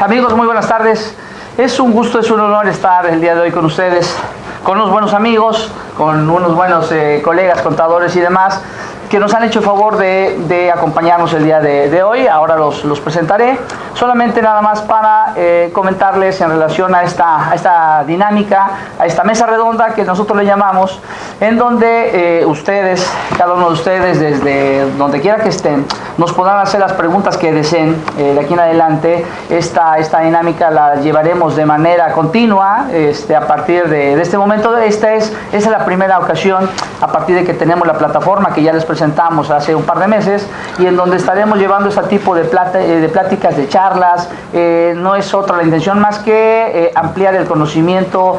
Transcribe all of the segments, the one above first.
Amigos, muy buenas tardes. Es un gusto, es un honor estar el día de hoy con ustedes, con unos buenos amigos, con unos buenos colegas, contadores y demás, que nos han hecho el favor de acompañarnos el día de hoy. Ahora los presentaré, solamente nada más para comentarles en relación a esta dinámica, a esta mesa redonda que nosotros le llamamos, en donde ustedes, cada uno de ustedes, desde donde quiera que estén, nos podrán hacer las preguntas que deseen. De aquí en adelante, esta dinámica la llevaremos de manera continua a partir de este momento. Esta es la primera ocasión a partir de que tenemos la plataforma que ya les presentamos hace un par de meses, y en donde estaremos llevando este tipo de pláticas, de charlas. No es otra la intención más que ampliar el conocimiento,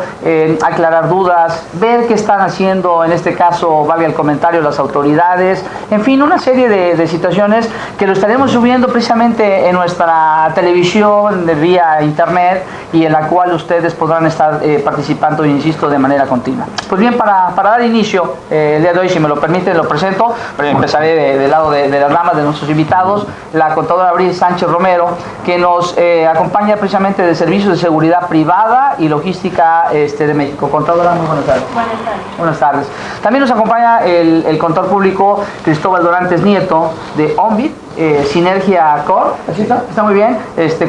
aclarar dudas, ver qué están haciendo, en este caso, valga el comentario, las autoridades, en fin, una serie de situaciones que lo estaremos subiendo precisamente en nuestra televisión vía internet, y en la cual ustedes podrán estar participando, insisto, de manera continua. Pues bien, para dar inicio, el día de hoy, si me lo permiten, lo presento. Empezaré del lado de las damas, de nuestros invitados, la contadora Abril Sánchez Romero, que nos acompaña precisamente de Servicios de Seguridad Privada y Logística de México. Contadora, muy buenas tardes. Buenas tardes. Buenas tardes. También nos acompaña el contador público Cristóbal Dorantes Nieto, de OMBIT, Sinergia Corp. ¿Así está? Está muy bien.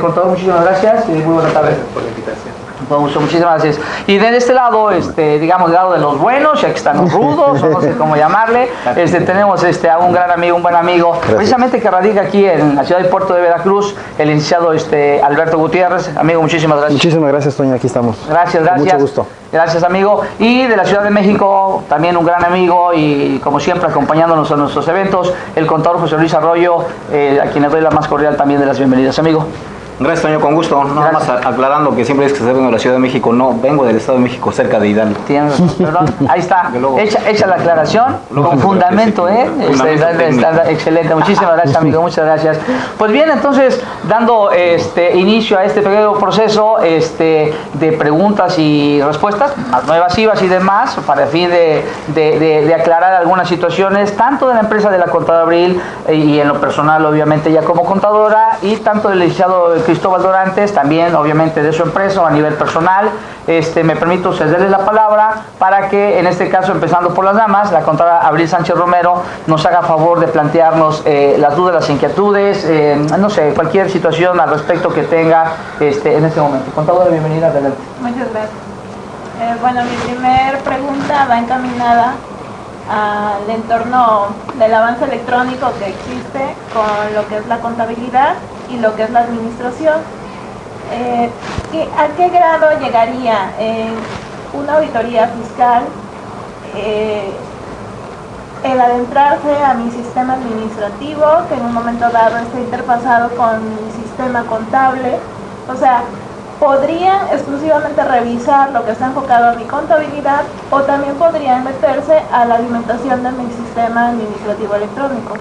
Contador, muchísimas gracias y muy buenas tardes. Gracias por la invitación. Muchísimas gracias. Y de este lado, digamos, del lado de los buenos, ya que están los rudos, o no sé cómo llamarle, tenemos a un gran amigo, un buen amigo, gracias, precisamente que radica aquí en la ciudad y puerto de Veracruz, el licenciado Alberto Gutiérrez. Amigo, muchísimas gracias. Muchísimas gracias, Toño, aquí estamos. Gracias. Con mucho gusto. Gracias, amigo. Y de la Ciudad de México, también un gran amigo y, como siempre, acompañándonos en nuestros eventos, el contador José Luis Arroyo, a quien le doy la más cordial también de las bienvenidas, amigo. Gracias, Toño, con gusto. Nada más aclarando que siempre es que se vengo de la Ciudad de México, no, vengo del Estado de México, cerca de Hidalgo. Tienes razón, perdón. Ahí está, hecha la aclaración, con fundamento, excelente, muchísimas gracias, amigo, muchas gracias. Pues bien, entonces, dando inicio a este pequeño proceso de preguntas y respuestas, más no evasivas y demás, para el fin de aclarar algunas situaciones, tanto de la empresa de la contadora Abril, y en lo personal, obviamente, ya como contadora, y tanto del licenciado Cristóbal Dorantes, también obviamente de su empresa o a nivel personal. Me permito cederle la palabra para que, en este caso, empezando por las damas, la contadora Abril Sánchez Romero nos haga favor de plantearnos las dudas, las inquietudes, no sé, cualquier situación al respecto que tenga en este momento. Contadora, bienvenida, adelante. Muchas gracias. Bueno, mi primer pregunta va encaminada al entorno del avance electrónico que existe con lo que es la contabilidad y lo que es la administración. ¿A qué grado llegaría una auditoría fiscal el adentrarse a mi sistema administrativo, que en un momento dado esté interfazado con mi sistema contable? O sea, ¿podrían exclusivamente revisar lo que está enfocado a mi contabilidad, o también podrían meterse a la alimentación de mi sistema administrativo electrónico?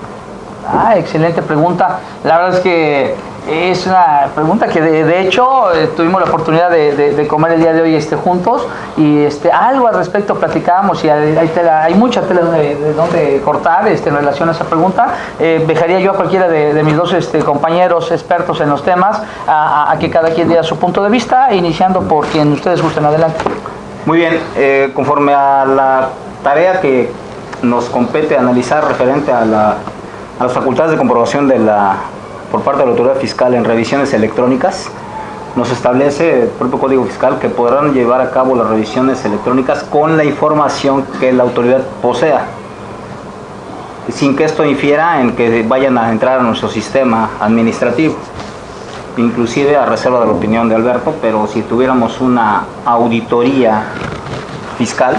Excelente pregunta. La verdad es que es una pregunta que de hecho tuvimos la oportunidad de comer el día de hoy juntos, y algo al respecto platicábamos, y hay mucha tela de donde cortar en relación a esa pregunta. Dejaría yo a cualquiera de mis dos compañeros expertos en los temas a que cada quien diera su punto de vista, iniciando por quien ustedes gusten. Adelante. Muy bien, conforme a la tarea que nos compete analizar referente a las facultades de comprobación por parte de la autoridad fiscal en revisiones electrónicas, nos establece el propio Código Fiscal que podrán llevar a cabo las revisiones electrónicas con la información que la autoridad posea, sin que esto infiera en que vayan a entrar a nuestro sistema administrativo, inclusive a reserva de la opinión de Alberto. Pero si tuviéramos una auditoría fiscal,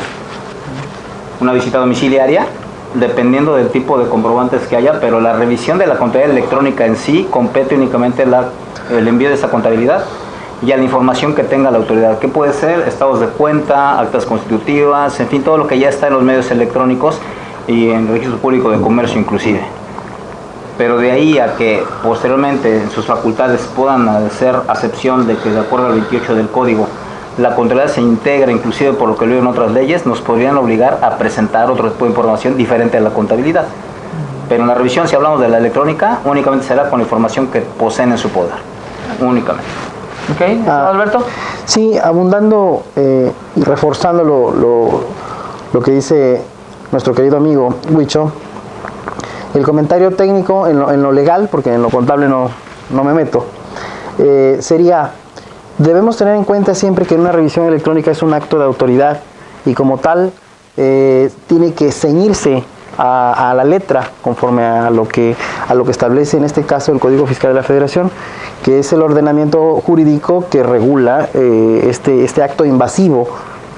una visita domiciliaria, dependiendo del tipo de comprobantes que haya, pero la revisión de la contabilidad electrónica en sí compete únicamente el envío de esa contabilidad y a la información que tenga la autoridad, que puede ser estados de cuenta, actas constitutivas, en fin, todo lo que ya está en los medios electrónicos y en el registro público de comercio inclusive. Pero de ahí a que posteriormente en sus facultades puedan hacer acepción de que, de acuerdo al 28 del código, la contabilidad se integra, inclusive por lo que leo en otras leyes, nos podrían obligar a presentar otro tipo de información diferente a la contabilidad. Pero en la revisión, si hablamos de la electrónica, únicamente será con la información que poseen en su poder, únicamente. ¿Ok? Alberto. Sí, abundando y reforzando lo que dice nuestro querido amigo Huicho, el comentario técnico en lo legal, porque en lo contable no me meto, sería, debemos tener en cuenta siempre que una revisión electrónica es un acto de autoridad y como tal tiene que ceñirse a la letra conforme a lo que establece en este caso el Código Fiscal de la Federación, que es el ordenamiento jurídico que regula este acto invasivo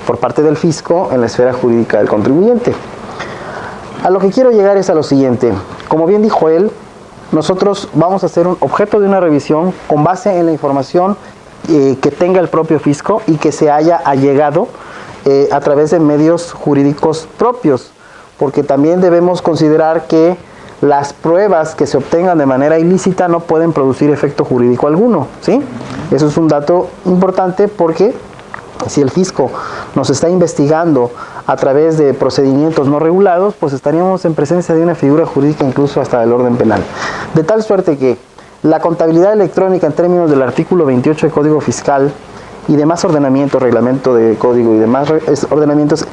por parte del fisco en la esfera jurídica del contribuyente. A lo que quiero llegar es a lo siguiente. Como bien dijo él, nosotros vamos a hacer un objeto de una revisión con base en la información que tenga el propio fisco y que se haya allegado a través de medios jurídicos propios, porque también debemos considerar que las pruebas que se obtengan de manera ilícita no pueden producir efecto jurídico alguno, ¿sí? Eso es un dato importante porque si el fisco nos está investigando a través de procedimientos no regulados, pues estaríamos en presencia de una figura jurídica incluso hasta del orden penal. De tal suerte que la contabilidad electrónica en términos del artículo 28 del Código Fiscal y demás ordenamientos, reglamento de código y demás ordenamientos,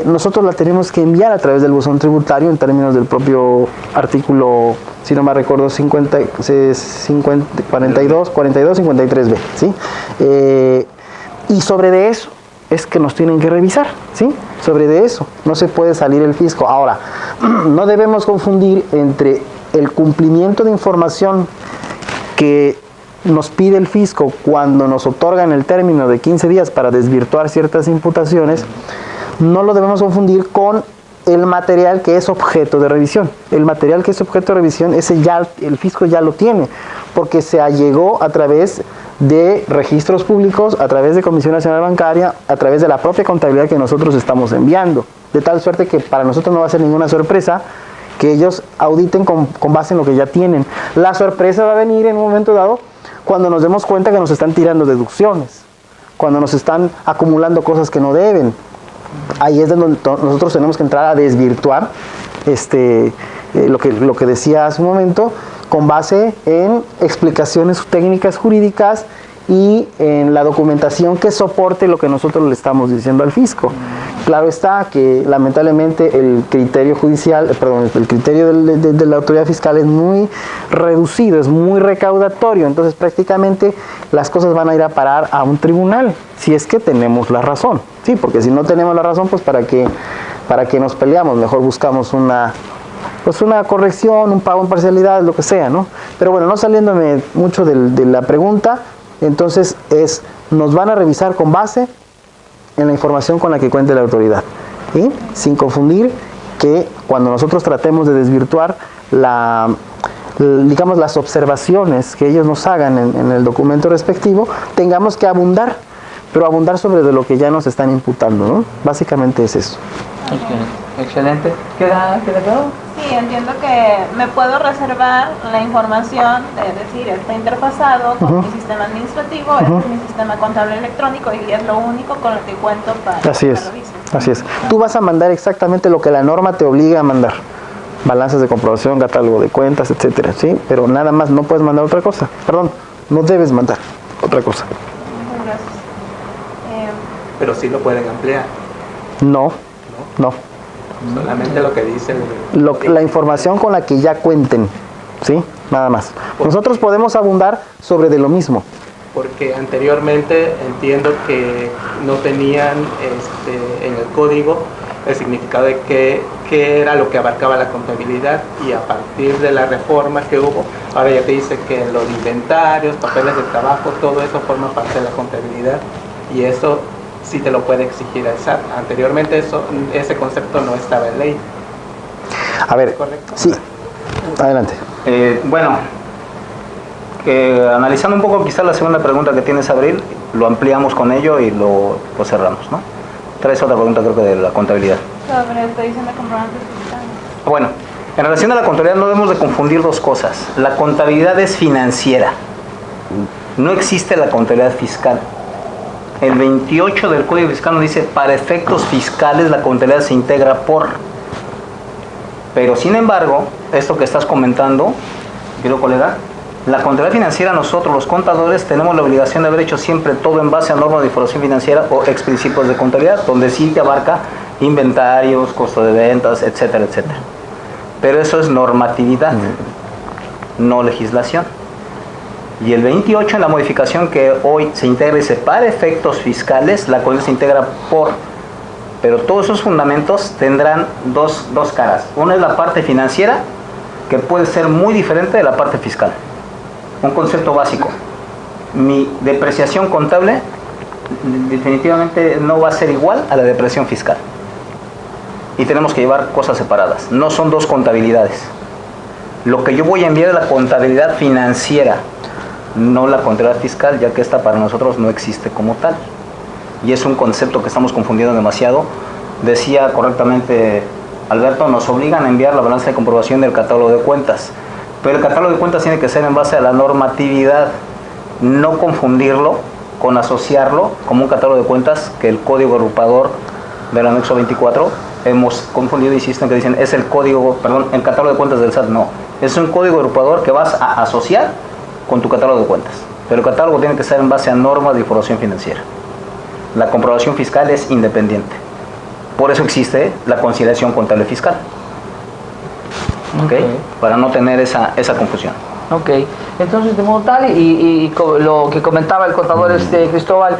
nosotros la tenemos que enviar a través del buzón tributario en términos del propio artículo, si no me recuerdo, 42-53b, ¿sí? Y sobre de eso es que nos tienen que revisar, ¿sí? Sobre de eso no se puede salir el fisco. Ahora, no debemos confundir entre el cumplimiento de información que nos pide el fisco cuando nos otorgan el término de 15 días para desvirtuar ciertas imputaciones, no lo debemos confundir con el material que es objeto de revisión. El material que es objeto de revisión, ese ya el fisco ya lo tiene, porque se allegó a través de registros públicos, a través de Comisión Nacional Bancaria, a través de la propia contabilidad que nosotros estamos enviando. De tal suerte que para nosotros no va a ser ninguna sorpresa que ellos auditen con base en lo que ya tienen. La sorpresa va a venir en un momento dado cuando nos demos cuenta que nos están tirando deducciones, cuando nos están acumulando cosas que no deben. Ahí es donde nosotros tenemos que entrar a desvirtuar lo que decía hace un momento, con base en explicaciones técnicas jurídicas y en la documentación que soporte lo que nosotros le estamos diciendo al fisco. Claro está que lamentablemente el criterio judicial, el criterio de la autoridad fiscal es muy reducido, es muy recaudatorio, entonces prácticamente las cosas van a ir a parar a un tribunal, si es que tenemos la razón, sí, porque si no tenemos la razón, pues para qué nos peleamos, mejor buscamos una corrección, un pago en parcialidad, lo que sea, ¿no? Pero bueno, no saliéndome mucho de la pregunta, entonces nos van a revisar con base en la información con la que cuente la autoridad, ¿sí? Sin confundir que cuando nosotros tratemos de desvirtuar digamos las observaciones que ellos nos hagan en el documento respectivo, tengamos que abundar, pero abundar sobre de lo que ya nos están imputando, ¿no? Básicamente es eso. Excelente. ¿Queda claro? Sí, entiendo que me puedo reservar la información de decir, está interpasado con mi sistema administrativo, este es mi sistema contable electrónico y es lo único con lo que cuento para Así es, así es. Tú vas a mandar exactamente lo que la norma te obliga a mandar. Balanzas de comprobación, catálogo de cuentas, etcétera, ¿sí? Pero nada más no puedes mandar otra cosa. Perdón, no debes mandar otra cosa. Muchas gracias. Pero sí lo pueden ampliar. No. Solamente lo que dice la información con la que ya cuenten, ¿sí? Nada más. Nosotros podemos abundar sobre de lo mismo. Porque anteriormente entiendo que no tenían en el código el significado de qué era lo que abarcaba la contabilidad, y a partir de la reforma que hubo, ahora ya te dice que los inventarios, papeles de trabajo, todo eso forma parte de la contabilidad, y eso sí te lo puede exigir el SAT. Anteriormente ese concepto no estaba en ley. A ver, ¿correcto? Sí, adelante. Bueno, analizando un poco quizás la segunda pregunta que tienes, Abril, lo ampliamos con ello y lo cerramos, ¿no? Traes otra pregunta, creo que de la contabilidad. Sobre revisión de comprobantes fiscales. Bueno, en relación a la contabilidad no debemos de confundir dos cosas. La contabilidad es financiera. No existe la contabilidad fiscal. El 28 del Código Fiscal nos dice, para efectos fiscales la contabilidad se integra por. Pero sin embargo, esto que estás comentando, querido colega, La contabilidad financiera, nosotros los contadores tenemos la obligación de haber hecho siempre todo en base a normas de información financiera o ex principios de contabilidad, donde sí te abarca inventarios, costo de ventas, etcétera, etcétera. Pero eso es normatividad, no legislación. Y el 28, en la modificación que hoy se integra, dice, para efectos fiscales, la contabilidad se integra por... Pero todos esos fundamentos tendrán dos caras. Una es la parte financiera, que puede ser muy diferente de la parte fiscal. Un concepto básico. Mi depreciación contable definitivamente no va a ser igual a la depreciación fiscal. Y tenemos que llevar cosas separadas. No son dos contabilidades. Lo que yo voy a enviar es la contabilidad financiera, no la contabilidad fiscal, ya que esta para nosotros no existe como tal. Y es un concepto que estamos confundiendo demasiado. Decía correctamente Alberto, nos obligan a enviar la balanza de comprobación del catálogo de cuentas. Pero el catálogo de cuentas tiene que ser en base a la normatividad, no confundirlo con asociarlo como un catálogo de cuentas que el código agrupador del anexo 24 hemos confundido, insisto, en que dicen es el código, perdón, el catálogo de cuentas del SAT. No, es un código agrupador que vas a asociar con tu catálogo de cuentas, pero el catálogo tiene que ser en base a normas de información financiera. La comprobación fiscal es independiente, por eso existe la conciliación contable fiscal. ¿Okay? Para no tener esa confusión. Ok, entonces de modo tal, y lo que comentaba el contador Cristóbal,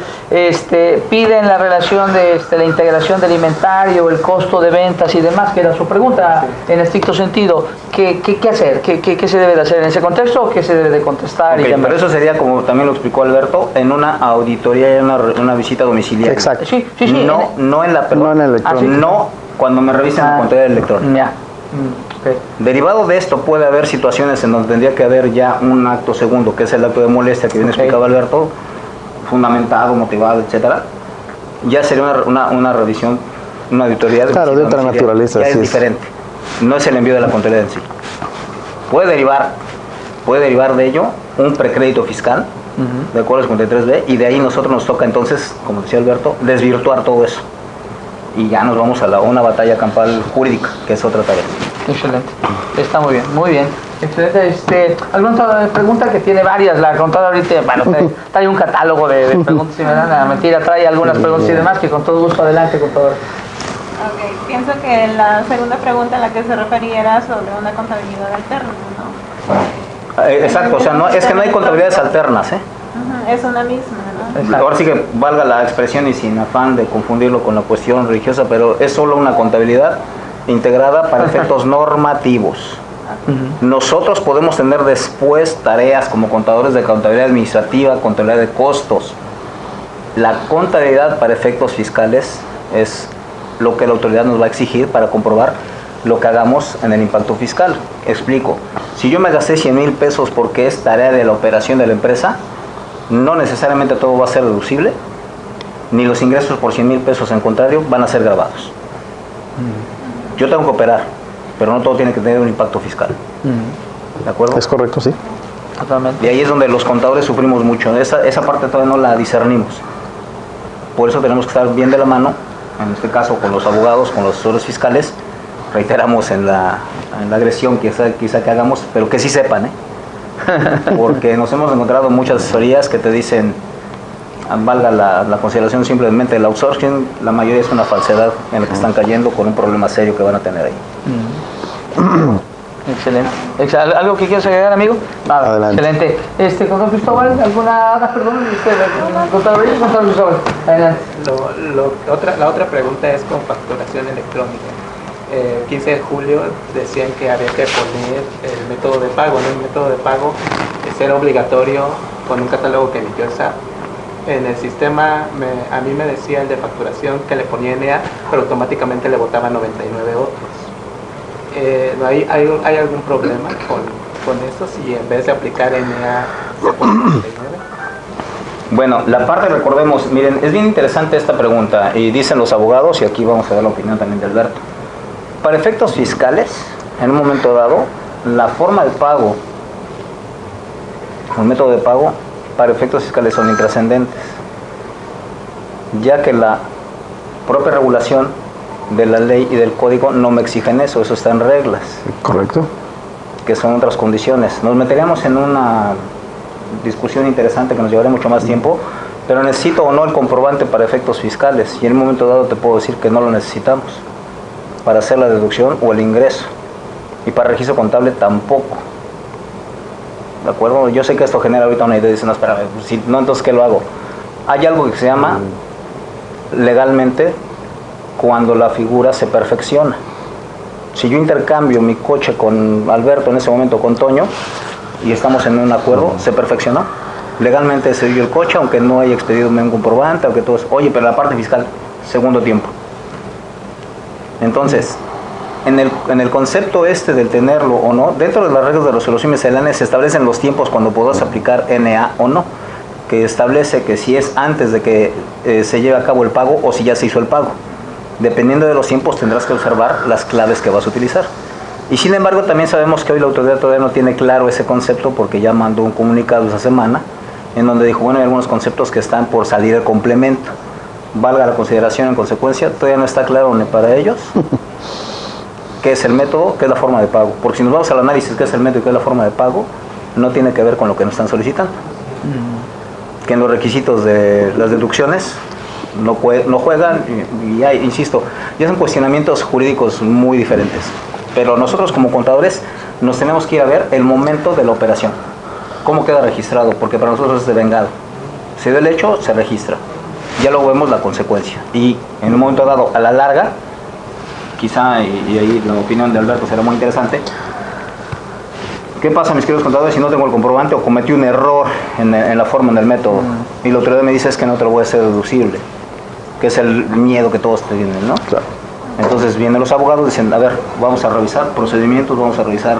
piden la relación de la integración del inventario, el costo de ventas y demás, que era su pregunta, en estricto sentido. ¿Qué hacer? ¿Qué se debe de hacer en ese contexto o qué se debe de contestar? Okay, pero eso sería, como también lo explicó Alberto, en una auditoría y una visita domiciliaria. Exacto. Sí, No en la, perdón, no en el electrónico. No cuando me revisen la contabilidad electrónica. Ya. Okay. Derivado de esto puede haber situaciones en donde tendría que haber ya un acto segundo, que es el acto de molestia que bien explicaba Alberto, fundamentado, motivado, etcétera. Ya sería una revisión, una auditoría de otra naturaleza. Ya es diferente. No es el envío de la contabilidad en sí. Puede derivar de ello un precrédito fiscal, de acuerdo al 53B, y de ahí nosotros nos toca entonces, como decía Alberto, desvirtuar todo eso. Y ya nos vamos a una batalla campal jurídica, que es otra tarea. Excelente, está muy bien, muy bien. Excelente. ¿Alguna otra pregunta? Que tiene varias, la contadora ahorita, bueno, trae un catálogo de preguntas, si me dan la mentira, trae algunas preguntas y demás, que con todo gusto, adelante, contadora. Ok, pienso que la segunda pregunta en la que se refería era sobre una contabilidad alterna, ¿no? Exacto, o sea, no, es que no hay contabilidades alternas, ¿eh? Es una misma, ¿no? Exacto. Ahora sí que valga la expresión y sin afán de confundirlo con la cuestión religiosa, pero es solo una contabilidad integrada para efectos normativos. Nosotros podemos tener después tareas como contadores de contabilidad administrativa, contabilidad de costos. La contabilidad para efectos fiscales es lo que la autoridad nos va a exigir para comprobar lo que hagamos en el impacto fiscal. Explico, si yo me gasté 100,000 pesos porque es tarea de la operación de la empresa, no necesariamente todo va a ser deducible, ni los ingresos por 100,000 pesos, en contrario, van a ser grabados. Yo tengo que operar, pero no todo tiene que tener un impacto fiscal. ¿De acuerdo? Es correcto, sí. Totalmente. Y ahí es donde los contadores sufrimos mucho. Esa parte todavía no la discernimos. Por eso tenemos que estar bien de la mano, en este caso con los abogados, con los asesores fiscales. Reiteramos en la agresión quizá que hagamos, pero que sí sepan, porque nos hemos encontrado muchas asesorías que te dicen, valga la consideración simplemente del outsourcing, la mayoría es una falsedad en la que están cayendo con un problema serio que van a tener ahí. Excelente. ¿Algo que quieras agregar, amigo? Nada. Adelante. Excelente. Contador Cristóbal, ¿alguna? Perdón, contador Cristóbal. Adelante. La otra pregunta es con facturación electrónica. 15 de julio decían que había que poner el método de pago, ¿no? El método de pago era obligatorio con un catálogo que emitió el SAT. En el sistema, a mí me decía el de facturación que le ponía NEA, pero automáticamente le botaba 99 otros. ¿No hay algún problema con eso si en vez de aplicar NEA se pone 99? Bueno, la parte, recordemos, miren, es bien interesante esta pregunta y dicen los abogados, y aquí vamos a dar la opinión también de Alberto. Para efectos fiscales, en un momento dado, la forma de pago, el método de pago, para efectos fiscales son intrascendentes, ya que la propia regulación de la ley y del código no me exigen eso está en reglas. Correcto. que son otras condiciones. Nos meteríamos en una discusión interesante que nos llevaría mucho más tiempo, pero necesito o no el comprobante para efectos fiscales, y en un momento dado te puedo decir que no lo necesitamos para hacer la deducción o el ingreso, y para registro contable tampoco. ¿De acuerdo? Yo sé que esto genera ahorita una idea, dice, no, espérame, si no, entonces ¿qué lo hago? Hay algo que se llama legalmente cuando la figura se perfecciona. Si yo intercambio mi coche con Alberto en ese momento, con Toño, y estamos en un acuerdo, se perfeccionó. Legalmente se dio el coche, aunque no haya expedido un comprobante, aunque todo eso. Oye, pero la parte fiscal, segundo tiempo. Entonces, en el concepto este del tenerlo o no, dentro de las reglas de resolución miscelánea se establecen los tiempos cuando podrás aplicar NA o no, que establece que si es antes de que se lleve a cabo el pago o si ya se hizo el pago. Dependiendo de los tiempos tendrás que observar las claves que vas a utilizar. Y sin embargo también sabemos que hoy la autoridad todavía no tiene claro ese concepto, porque ya mandó un comunicado esa semana en donde dijo, bueno, hay algunos conceptos que están por salir de complemento. Valga la consideración en consecuencia, todavía no está claro ni para ellos qué es el método, qué es la forma de pago. Porque si nos vamos al análisis qué es el método y qué es la forma de pago, no tiene que ver con lo que nos están solicitando. Que en los requisitos de las deducciones no juegan, y hay, insisto, ya son cuestionamientos jurídicos muy diferentes. Pero nosotros como contadores nos tenemos que ir a ver el momento de la operación, cómo queda registrado, porque para nosotros es devengado. Se dio el hecho, se registra, ya luego vemos la consecuencia, y en un momento dado, a la larga, quizá, y ahí la opinión de Alberto será muy interesante, ¿qué pasa, mis queridos contadores, si no tengo el comprobante o cometí un error en la forma, en el método, y la autoridad me dice es que no te lo voy a hacer deducible, que es el miedo que todos tienen, ¿no? Claro. Entonces vienen los abogados y dicen, a ver, vamos a revisar procedimientos, vamos a revisar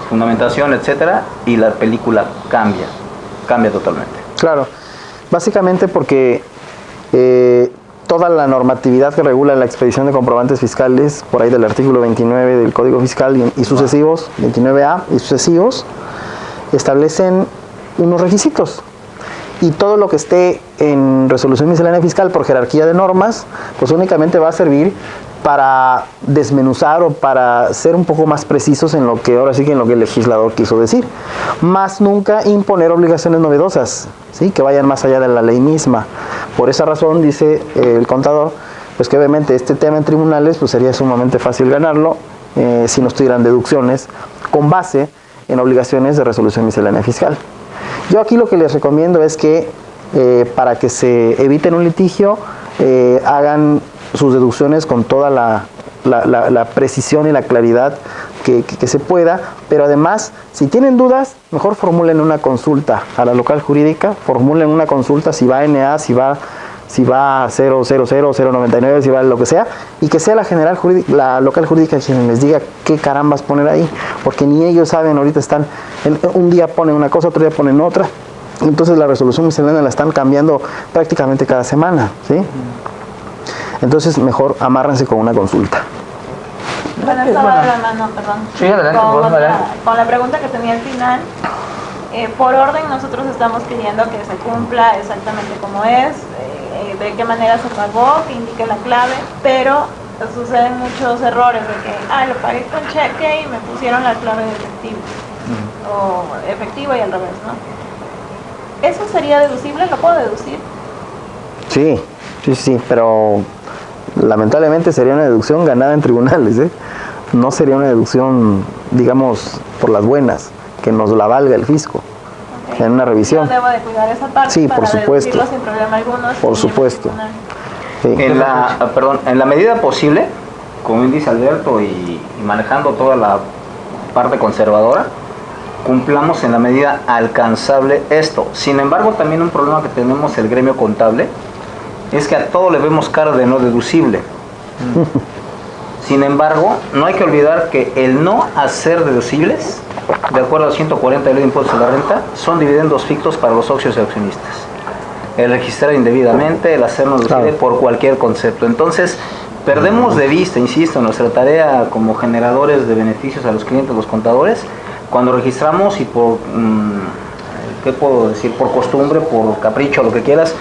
fundamentación, etcétera, y la película cambia totalmente. Claro, básicamente porque toda la normatividad que regula la expedición de comprobantes fiscales, por ahí del artículo 29 del Código Fiscal y sucesivos, 29A y sucesivos, establecen unos requisitos. Y todo lo que esté en resolución miscelánea fiscal por jerarquía de normas, pues únicamente va a servir para desmenuzar o para ser un poco más precisos en lo que ahora sí que en lo que el legislador quiso decir, más nunca imponer obligaciones novedosas, ¿sí? Que vayan más allá de la ley misma. Por esa razón dice el contador, pues que obviamente este tema en tribunales pues sería sumamente fácil ganarlo si no estuvieran deducciones con base en obligaciones de resolución miscelánea fiscal. Yo aquí lo que les recomiendo es que para que se eviten un litigio hagan sus deducciones con toda la precisión y la claridad que se pueda, pero además, si tienen dudas, mejor formulen una consulta a la local jurídica, formulen una consulta si va a NA, si va a 000, 099, si va a lo que sea, y que sea la general jurídica, la local jurídica quien les diga qué carambas poner ahí, porque ni ellos saben, ahorita están, un día ponen una cosa, otro día ponen otra, entonces la resolución miscelánea la están cambiando prácticamente cada semana, ¿sí? Entonces mejor amárrense con una consulta. Bueno, estaba la mano, perdón. Sí, adelante, con la pregunta que tenía al final, por orden nosotros estamos pidiendo que se cumpla exactamente como es, de qué manera se pagó, que indique la clave, pero suceden muchos errores de que, lo pagué con cheque y me pusieron la clave de efectivo, o efectivo y al revés, ¿no? ¿Eso sería deducible? ¿Lo puedo deducir? Sí, pero lamentablemente sería una deducción ganada en tribunales, no sería una deducción, digamos, por las buenas, que nos la valga el fisco. Okay. En una revisión. Yo debo de cuidar esa parte, sí, para por supuesto, deducirlo sin problema alguno. por supuesto. Sí. En la medida posible, como bien dice Alberto, y manejando toda la parte conservadora, cumplamos en la medida alcanzable esto. Sin embargo, también un problema que tenemos el gremio contable es que a todo le vemos cara de no deducible. Sin embargo, no hay que olvidar que el no hacer deducibles, de acuerdo a 140 de la Ley de Impuestos a la Renta, son dividendos fictos para los socios y accionistas. El registrar indebidamente, el hacernos deducible por cualquier concepto. Entonces, perdemos de vista, insisto, nuestra tarea como generadores de beneficios a los clientes, los contadores, cuando registramos y por, ¿qué puedo decir? Por costumbre, por capricho, lo que quieras,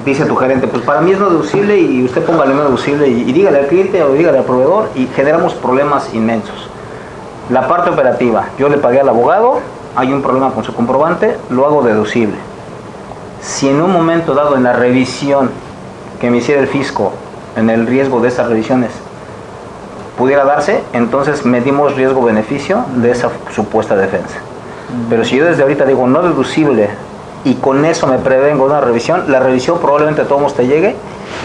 dice tu gerente, pues para mí es no deducible y usted póngale no deducible y dígale al cliente o dígale al proveedor y generamos problemas inmensos. La parte operativa, yo le pagué al abogado, hay un problema con su comprobante, lo hago deducible. Si en un momento dado en la revisión que me hiciera el fisco, en el riesgo de esas revisiones, pudiera darse, entonces medimos riesgo-beneficio de esa supuesta defensa. Pero si yo desde ahorita digo no deducible y con eso me prevengo de una revisión, la revisión probablemente a todos te llegue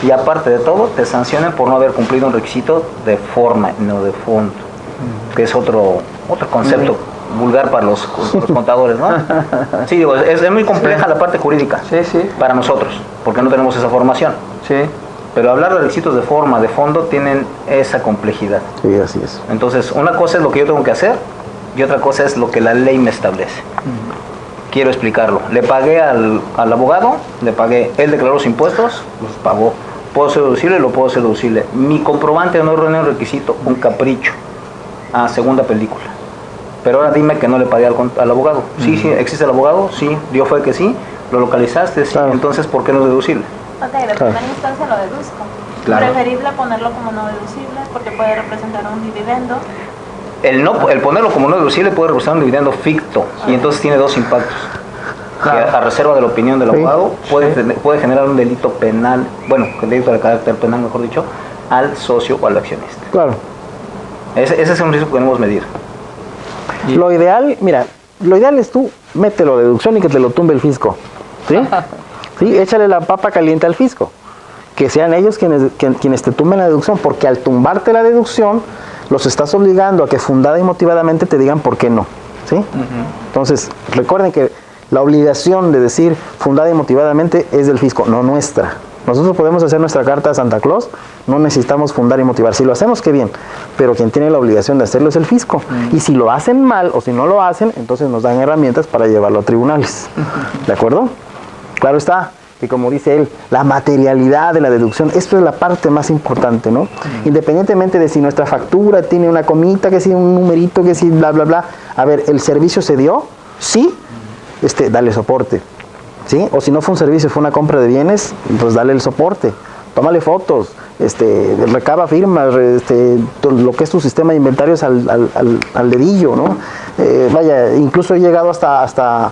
y aparte de todo te sancionen por no haber cumplido un requisito de forma, no de fondo, que es otro concepto vulgar para los contadores, ¿no? Sí, digo, es muy compleja la parte jurídica para nosotros, porque no tenemos esa formación. Sí. Pero hablar de requisitos de forma, de fondo, tienen esa complejidad. Sí, así es. Entonces, una cosa es lo que yo tengo que hacer y otra cosa es lo que la ley me establece. Quiero explicarlo. Le pagué al abogado, le pagué, él declaró los impuestos, los pagó. Puedo ser deducible, lo puedo ser deducible. Mi comprobante no reúne un requisito, un capricho. Segunda película. Pero ahora dime que no le pagué al abogado. Sí, sí, existe el abogado, sí, dio fe que sí, lo localizaste, sí, claro. Entonces, ¿por qué no es deducible? Ok, de primera instancia lo deduzco. Claro. Preferible ponerlo como no deducible porque puede representar un dividendo. El ponerlo como no deducible puede representar un dividendo ficto y entonces tiene dos impactos. Claro. Que a reserva de la opinión del abogado puede generar un delito penal, bueno, un delito de carácter penal, mejor dicho, al socio o al accionista. Claro. Ese es un riesgo que debemos medir. Lo ideal, mira, lo ideal es tú mételo a deducción y que te lo tumbe el fisco. ¿Sí? ¿Sí? Échale la papa caliente al fisco. Que sean ellos quienes te tumben la deducción, porque al tumbarte la deducción, los estás obligando a que fundada y motivadamente te digan por qué no. ¿Sí? Entonces, recuerden que la obligación de decir fundada y motivadamente es del fisco, no nuestra. Nosotros podemos hacer nuestra carta a Santa Claus, no necesitamos fundar y motivar. Si lo hacemos, qué bien, pero quien tiene la obligación de hacerlo es el fisco. Y si lo hacen mal o si no lo hacen, entonces nos dan herramientas para llevarlo a tribunales. ¿De acuerdo? Claro está, que como dice él, la materialidad de la deducción, esto es la parte más importante, ¿no? Independientemente de si nuestra factura tiene una comita, que si un numerito, que si bla, bla, bla. A ver, ¿el servicio se dio? Sí, dale soporte. ¿Sí? O si no fue un servicio, fue una compra de bienes, pues dale el soporte, tómale fotos, recaba firmas, lo que es tu sistema de inventarios al dedillo, ¿no? Vaya, incluso he llegado hasta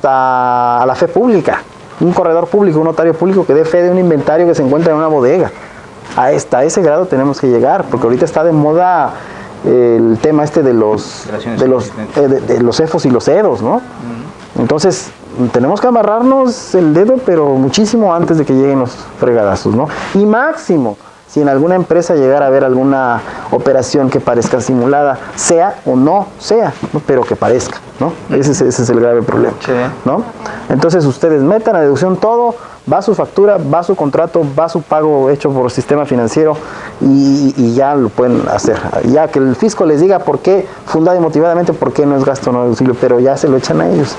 a la fe pública, un corredor público, un notario público que dé fe de un inventario que se encuentra en una bodega. A ese grado tenemos que llegar, porque ahorita está de moda el tema de los CEFOS y los EDOS, ¿no? Entonces, tenemos que amarrarnos el dedo, pero muchísimo antes de que lleguen los fregadazos, ¿no? Y máximo, si en alguna empresa llegara a haber alguna operación que parezca simulada, sea o no sea, ¿no? Pero que parezca, ¿no? Ese es el grave problema, ¿no? Entonces, ustedes metan a deducción todo, va su factura, va su contrato, va su pago hecho por el sistema financiero y ya lo pueden hacer. Ya que el fisco les diga por qué, fundada y motivadamente, por qué no es gasto no deducible, pero ya se lo echan a ellos.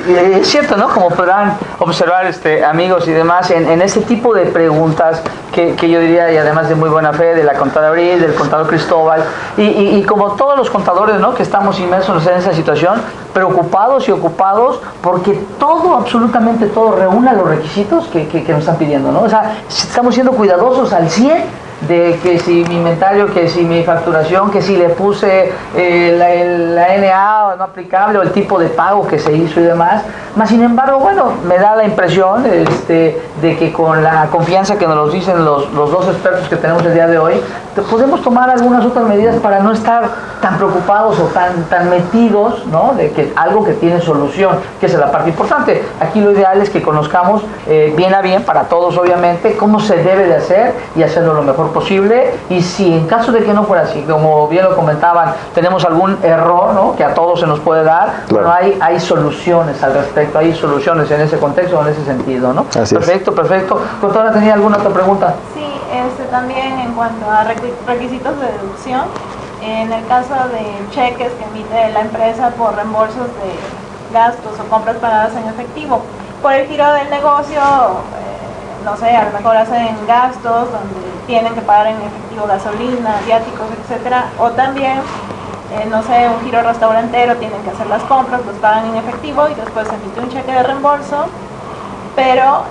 Y es cierto, ¿no? Como podrán observar, amigos y demás, en este tipo de preguntas que yo diría, y además de muy buena fe, de la contadora Abril, del contador Cristóbal, y como todos los contadores, ¿no? Que estamos inmersos en esa situación, preocupados y ocupados porque todo, absolutamente todo, reúna los requisitos que nos están pidiendo, ¿no? O sea, estamos siendo cuidadosos al 100 de que si mi inventario, que si mi facturación, que si le puse la NA no aplicable o el tipo de pago que se hizo y demás. Mas sin embargo, bueno, me da la impresión de que con la confianza que nos lo dicen los dos expertos que tenemos el día de hoy, podemos tomar algunas otras medidas para no estar tan preocupados o tan metidos, ¿no? De que algo que tiene solución, que es la parte importante. Aquí lo ideal es que conozcamos bien a bien, para todos obviamente, cómo se debe de hacer y hacerlo lo mejor posible. Y si en caso de que no fuera así, como bien lo comentaban, tenemos algún error, ¿no? Que a todos se nos puede dar, claro. Bueno, hay soluciones al respecto, hay soluciones en ese contexto, en ese sentido, ¿no? Así perfecto, es. Perfecto. ¿Contadora tenía alguna otra pregunta? Sí, también en cuanto a requisitos de deducción, en el caso de cheques que emite la empresa por reembolsos de gastos o compras pagadas en efectivo, por el giro del negocio, no sé, a lo mejor hacen gastos donde tienen que pagar en efectivo gasolina, viáticos, etcétera, o también, no sé, un giro restaurantero, tienen que hacer las compras, los pagan en efectivo y después se emite un cheque de reembolso, pero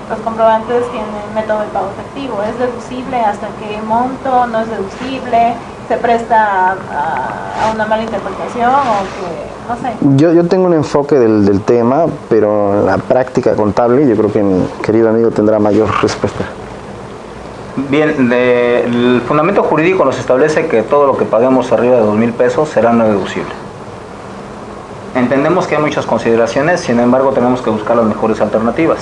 los comprobantes tienen método de pago efectivo. ¿Es deducible? ¿Hasta qué monto? ¿No es deducible? se presta a una mala interpretación o que, no sé. Yo tengo un enfoque del tema, pero en la práctica contable yo creo que mi querido amigo tendrá mayor respuesta. Bien, el fundamento jurídico nos establece que todo lo que paguemos arriba de 2,000 pesos será no deducible. Entendemos que hay muchas consideraciones, sin embargo tenemos que buscar las mejores alternativas.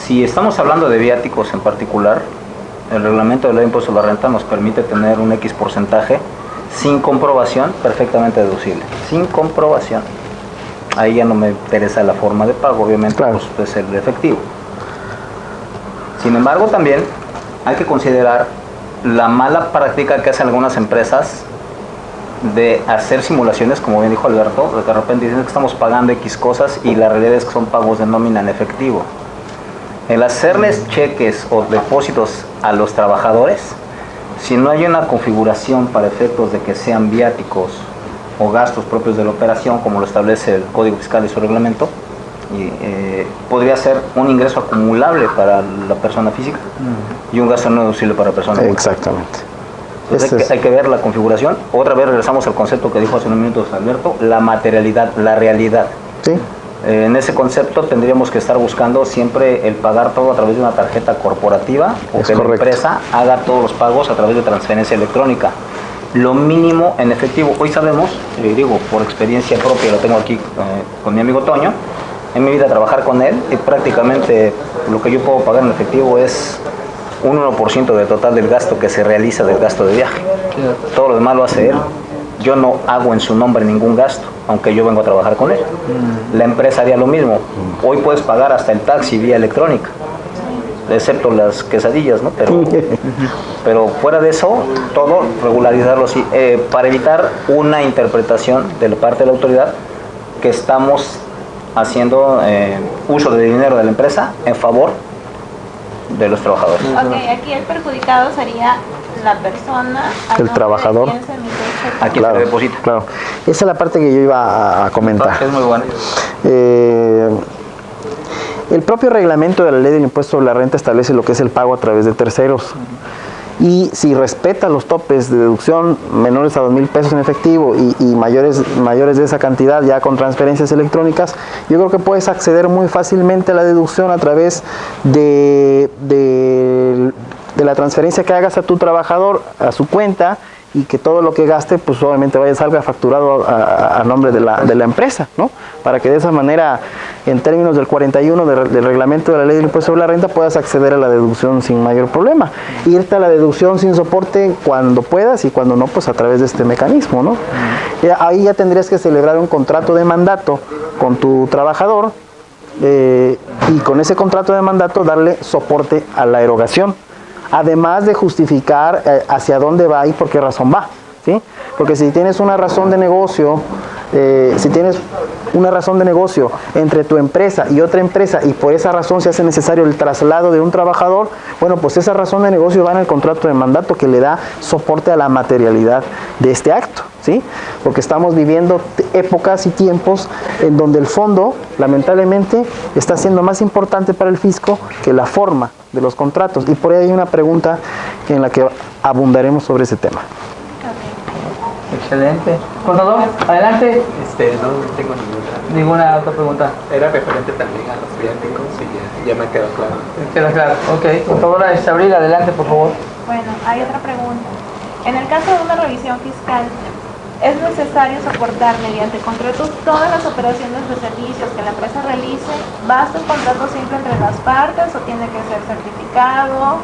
Si estamos hablando de viáticos en particular, el reglamento de ley de impuesto a la renta nos permite tener un X porcentaje sin comprobación perfectamente deducible. Sin comprobación. Ahí ya no me interesa la forma de pago, obviamente, claro, pues es el efectivo. Sin embargo, también hay que considerar la mala práctica que hacen algunas empresas de hacer simulaciones, como bien dijo Alberto, de que de repente dicen que estamos pagando X cosas y la realidad es que son pagos de nómina en efectivo. El hacerles cheques o depósitos a los trabajadores, si no hay una configuración para efectos de que sean viáticos o gastos propios de la operación, como lo establece el Código Fiscal y su reglamento, podría ser un ingreso acumulable para la persona física y un gasto no deducible para la persona física. Exactamente. Entonces hay que ver la configuración. Otra vez regresamos al concepto que dijo hace unos minutos Alberto, la materialidad, la realidad. Sí. En ese concepto tendríamos que estar buscando siempre el pagar todo a través de una tarjeta corporativa o Es que correcto. la empresa haga todos los pagos a través de transferencia electrónica. Lo mínimo en efectivo. Hoy sabemos, digo, por experiencia propia, lo tengo aquí con mi amigo Toño, en mi vida trabajar con él, y prácticamente lo que yo puedo pagar en efectivo es un 1% del total del gasto que se realiza del gasto de viaje. Todo lo demás lo hace él. Yo no hago en su nombre ningún gasto, aunque yo vengo a trabajar con él. La empresa haría lo mismo. Hoy puedes pagar hasta el taxi vía electrónica, excepto las quesadillas, ¿no? Pero fuera de eso, todo regularizarlo así, para evitar una interpretación de la parte de la autoridad que estamos haciendo uso de dinero de la empresa en favor de los trabajadores. Ok, aquí el perjudicado sería la persona, a El nombre trabajador. de quién se emite el cheque. Aquí se deposita. Claro. Esa es la parte que yo iba a comentar. Es muy bueno. El propio reglamento de la ley del impuesto sobre la renta establece lo que es el pago a través de terceros. Y si respeta los topes de deducción menores a 2,000 pesos en efectivo y mayores de esa cantidad ya con transferencias electrónicas, yo creo que puedes acceder muy fácilmente a la deducción a través de la transferencia que hagas a tu trabajador, a su cuenta, y que todo lo que gaste, pues obviamente salga facturado a nombre de la empresa, ¿no? Para que de esa manera, en términos del 41 del reglamento de la ley del impuesto sobre la renta, puedas acceder a la deducción sin mayor problema. Irte a la deducción sin soporte cuando puedas y cuando no, pues a través de este mecanismo, ¿no? Ahí ya tendrías que celebrar un contrato de mandato con tu trabajador y con ese contrato de mandato darle soporte a la erogación. Además de justificar hacia dónde va y por qué razón va, ¿sí? Porque si tienes una razón de negocio, entre tu empresa y otra empresa y por esa razón se hace necesario el traslado de un trabajador, bueno, pues esa razón de negocio va en el contrato de mandato que le da soporte a la materialidad de este acto, ¿sí? Porque estamos viviendo épocas y tiempos en donde el fondo, lamentablemente, está siendo más importante para el fisco que la forma de los contratos. Y por ahí hay una pregunta en la que abundaremos sobre ese tema. Excelente. Contador, adelante. No tengo Ninguna otra pregunta. Era referente también a los viáticos y ya me quedó claro. Queda claro. Ok. Contadora Abril, adelante, por favor. Bueno, hay otra pregunta. En el caso de una revisión fiscal, ¿es necesario soportar mediante contratos todas las operaciones de servicios que la empresa realice? ¿Basta un contrato simple entre las partes o tiene que ser certificado?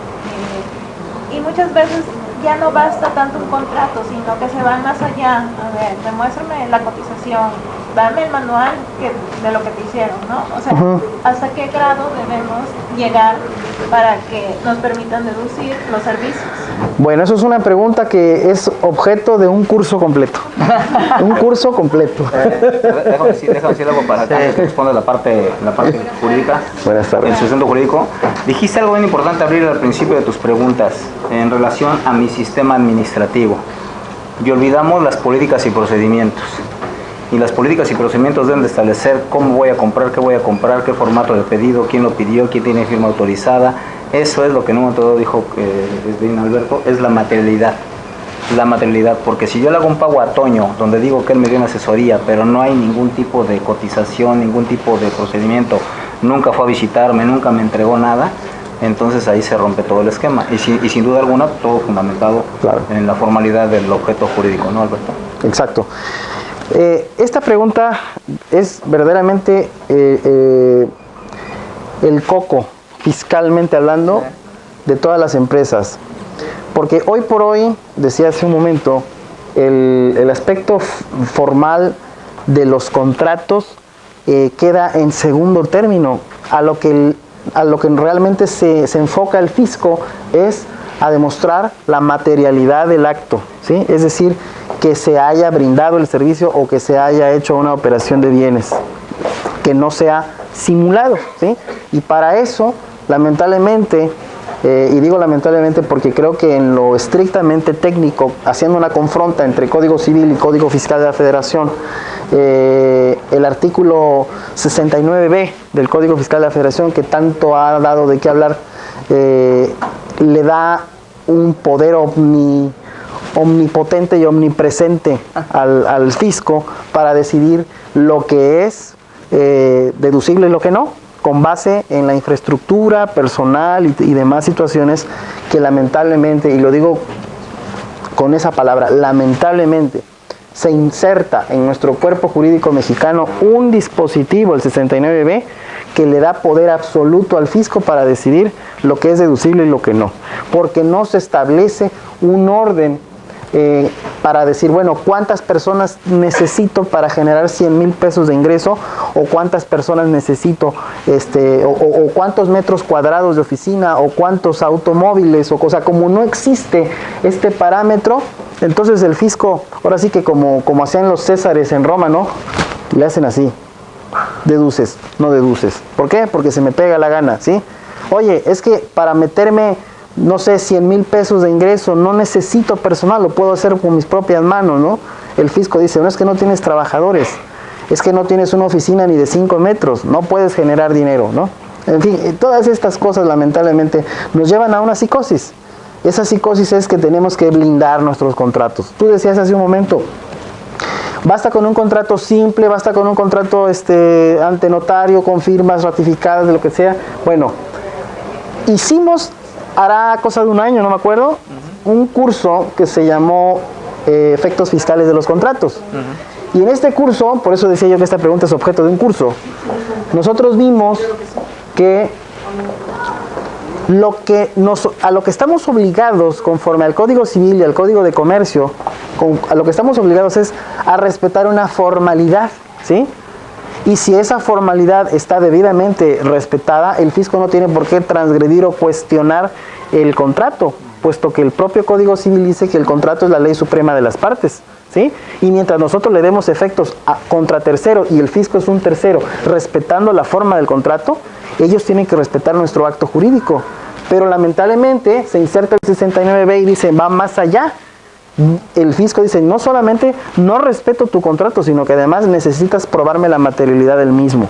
Y muchas veces ya no basta tanto un contrato, sino que se van más allá. A ver, demuéstrame la cotización, dame el manual de lo que te hicieron, ¿no? O sea, ¿hasta qué grado debemos llegar para que nos permitan deducir los servicios? Bueno, eso es una pregunta que es objeto de un curso completo. Un curso completo. Déjame decir algo para que responda la parte jurídica. Buenas tardes. En su centro jurídico. Dijiste algo bien importante, Abril, al principio de tus preguntas, en relación a mi sistema administrativo. Y olvidamos las políticas y procedimientos. Y las políticas y procedimientos deben de establecer cómo voy a comprar, qué formato de pedido, quién lo pidió, quién tiene firma autorizada. Eso es lo que en un momento dado dijo Alberto, es la materialidad. la materialidad, porque si yo le hago un pago a Toño, donde digo que él me dio una asesoría, pero no hay ningún tipo de cotización, ningún tipo de procedimiento, nunca fue a visitarme, nunca me entregó nada, entonces ahí se rompe todo el esquema. Y sin duda alguna, todo fundamentado en la formalidad del objeto jurídico, ¿no, Alberto? Exacto. Esta pregunta es verdaderamente el coco, fiscalmente hablando, de todas las empresas. Porque hoy por hoy, decía hace un momento, el aspecto formal de los contratos queda en segundo término. A lo que realmente se enfoca el fisco es a demostrar la materialidad del acto, ¿sí? Es decir, que se haya brindado el servicio o que se haya hecho una operación de bienes, que no sea simulado, ¿sí? Y para eso, lamentablemente, y digo lamentablemente porque creo que en lo estrictamente técnico, haciendo una confronta entre Código Civil y Código Fiscal de la Federación, el artículo 69B del Código Fiscal de la Federación, que tanto ha dado de qué hablar, le da un poder omnipotente y omnipresente al fisco para decidir lo que es deducible y lo que no, con base en la infraestructura personal y demás situaciones que lamentablemente, y lo digo con esa palabra, lamentablemente, se inserta en nuestro cuerpo jurídico mexicano un dispositivo, el 69B, que le da poder absoluto al fisco para decidir lo que es deducible y lo que no, porque no se establece un orden para decir, bueno, cuántas personas necesito para generar 100,000 pesos de ingreso, o cuántas personas necesito, o cuántos metros cuadrados de oficina, o cuántos automóviles, o cosa. Como no existe este parámetro, entonces el fisco, ahora sí que como hacían los césares en Roma, ¿no? Le hacen así, deduces, no deduces. ¿Por qué? Porque se me pega la gana, ¿sí? Oye, es que para meterme, no sé, 100,000 pesos de ingreso, no necesito personal, lo puedo hacer con mis propias manos, ¿no? El fisco dice, no, es que no tienes trabajadores, es que no tienes una oficina ni de 5 metros, no puedes generar dinero, ¿no? En fin, todas estas cosas lamentablemente nos llevan a una psicosis. Esa psicosis es que tenemos que blindar nuestros contratos. Tú decías hace un momento, basta con un contrato simple, basta con un contrato ante notario, con firmas ratificadas, de lo que sea. Bueno, hicimos, hará cosa de un año, no me acuerdo, un curso que se llamó Efectos Fiscales de los Contratos. Y en este curso, por eso decía yo que esta pregunta es objeto de un curso, nosotros vimos que a lo que estamos obligados conforme al Código Civil y al Código de Comercio, a lo que estamos obligados es a respetar una formalidad, ¿sí? Y si esa formalidad está debidamente respetada, el fisco no tiene por qué transgredir o cuestionar el contrato, puesto que el propio Código Civil dice que el contrato es la ley suprema de las partes, ¿sí? Y mientras nosotros le demos efectos contra tercero y el fisco es un tercero, respetando la forma del contrato, ellos tienen que respetar nuestro acto jurídico. Pero lamentablemente se inserta el 69B y dice, va más allá. El fisco dice, no solamente no respeto tu contrato, sino que además necesitas probarme la materialidad del mismo,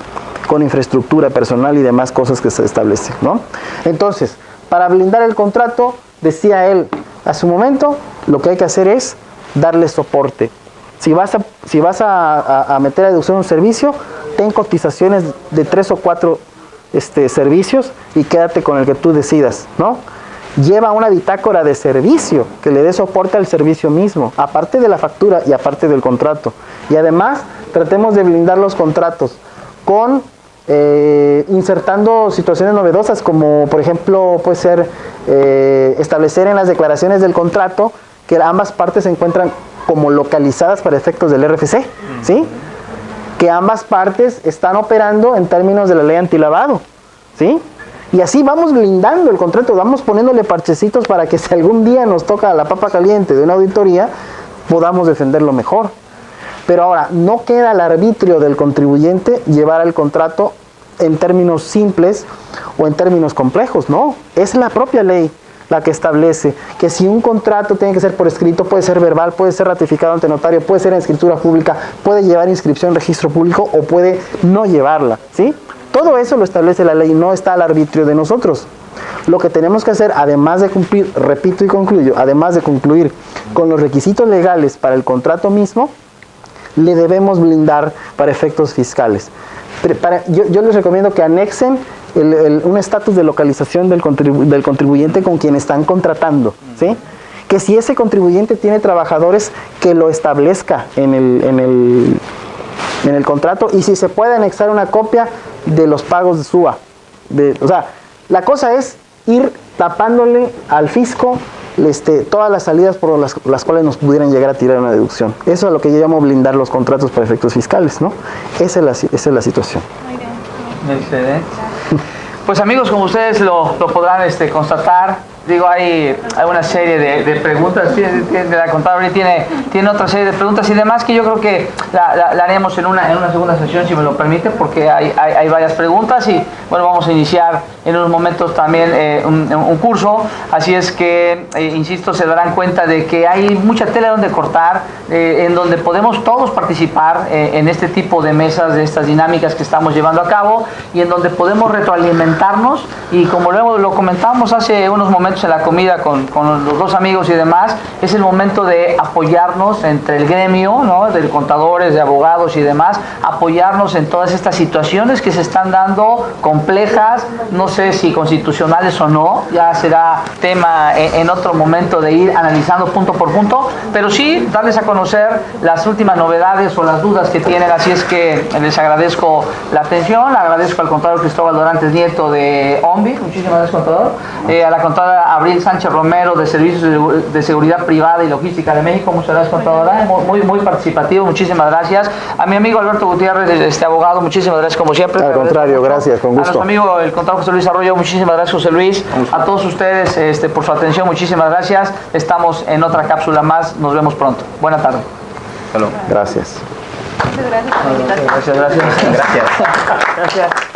con infraestructura personal y demás cosas que se establecen, ¿no? Entonces, para blindar el contrato, decía él a su momento, lo que hay que hacer es darle soporte. Si vas a meter a deducción un servicio, ten cotizaciones de 3 o 4 servicios y quédate con el que tú decidas, ¿no? Lleva una bitácora de servicio que le dé soporte al servicio mismo, aparte de la factura y aparte del contrato. Y además, tratemos de blindar los contratos con insertando situaciones novedosas, como por ejemplo puede ser establecer en las declaraciones del contrato que ambas partes se encuentran como localizadas para efectos del RFC, ¿sí? Que ambas partes están operando en términos de la ley antilavado, ¿sí? Y así vamos blindando el contrato, vamos poniéndole parchecitos para que si algún día nos toca la papa caliente de una auditoría, podamos defenderlo mejor. Pero ahora, no queda al arbitrio del contribuyente llevar el contrato en términos simples o en términos complejos, no. Es la propia ley la que establece que si un contrato tiene que ser por escrito, puede ser verbal, puede ser ratificado ante notario, puede ser en escritura pública, puede llevar inscripción en registro público o puede no llevarla, ¿sí? Todo eso lo establece la ley, no está al arbitrio de nosotros. Lo que tenemos que hacer, además de cumplir, repito y concluyo, además de concluir con los requisitos legales para el contrato mismo, le debemos blindar para efectos fiscales. Yo les recomiendo que anexen un estatus de localización del contribuyente con quien están contratando, ¿sí? Que si ese contribuyente tiene trabajadores, que lo establezca en el contrato, y si se puede anexar una copia de los pagos de SUA. O sea, la cosa es ir tapándole al fisco todas las salidas por las cuales nos pudieran llegar a tirar una deducción. Eso es lo que yo llamo blindar los contratos para efectos fiscales, ¿no? Esa es la situación. Muy bien. Excelente. Pues amigos, como ustedes lo podrán constatar, digo, hay una serie de preguntas, la contadora tiene otra serie de preguntas y demás que yo creo que la haremos en una segunda sesión, si me lo permite, porque hay varias preguntas y bueno, vamos a iniciar en unos momentos también un curso, así es que, insisto, se darán cuenta de que hay mucha tela donde cortar, en donde podemos todos participar en este tipo de mesas, de estas dinámicas que estamos llevando a cabo y en donde podemos retroalimentarnos y como luego lo comentamos hace unos momentos en la comida con los dos amigos y demás, es el momento de apoyarnos entre el gremio, ¿no? De contadores, de abogados y demás, apoyarnos en todas estas situaciones que se están dando complejas, no sé si constitucionales o no, ya será tema en otro momento de ir analizando punto por punto, pero sí darles a conocer las últimas novedades o las dudas que tienen, así es que les agradezco la atención, agradezco al contador Cristóbal Dorantes Nieto de OMBI, muchísimas gracias contador, a la contadora Abril Sánchez Romero de Servicios de Seguridad Privada y Logística de México, muchas gracias contadora, muy participativo, muchísimas gracias. A mi amigo Alberto Gutiérrez, abogado, muchísimas gracias como siempre. Al contrario, gracias, con gusto. A nuestro amigo el contador José Luis Arroyo, muchísimas gracias José Luis. A todos ustedes por su atención, muchísimas gracias. Estamos en otra cápsula más, nos vemos pronto. Buena tarde. Hasta luego. Gracias. Muchas gracias por la invitación. Gracias. Gracias. Gracias.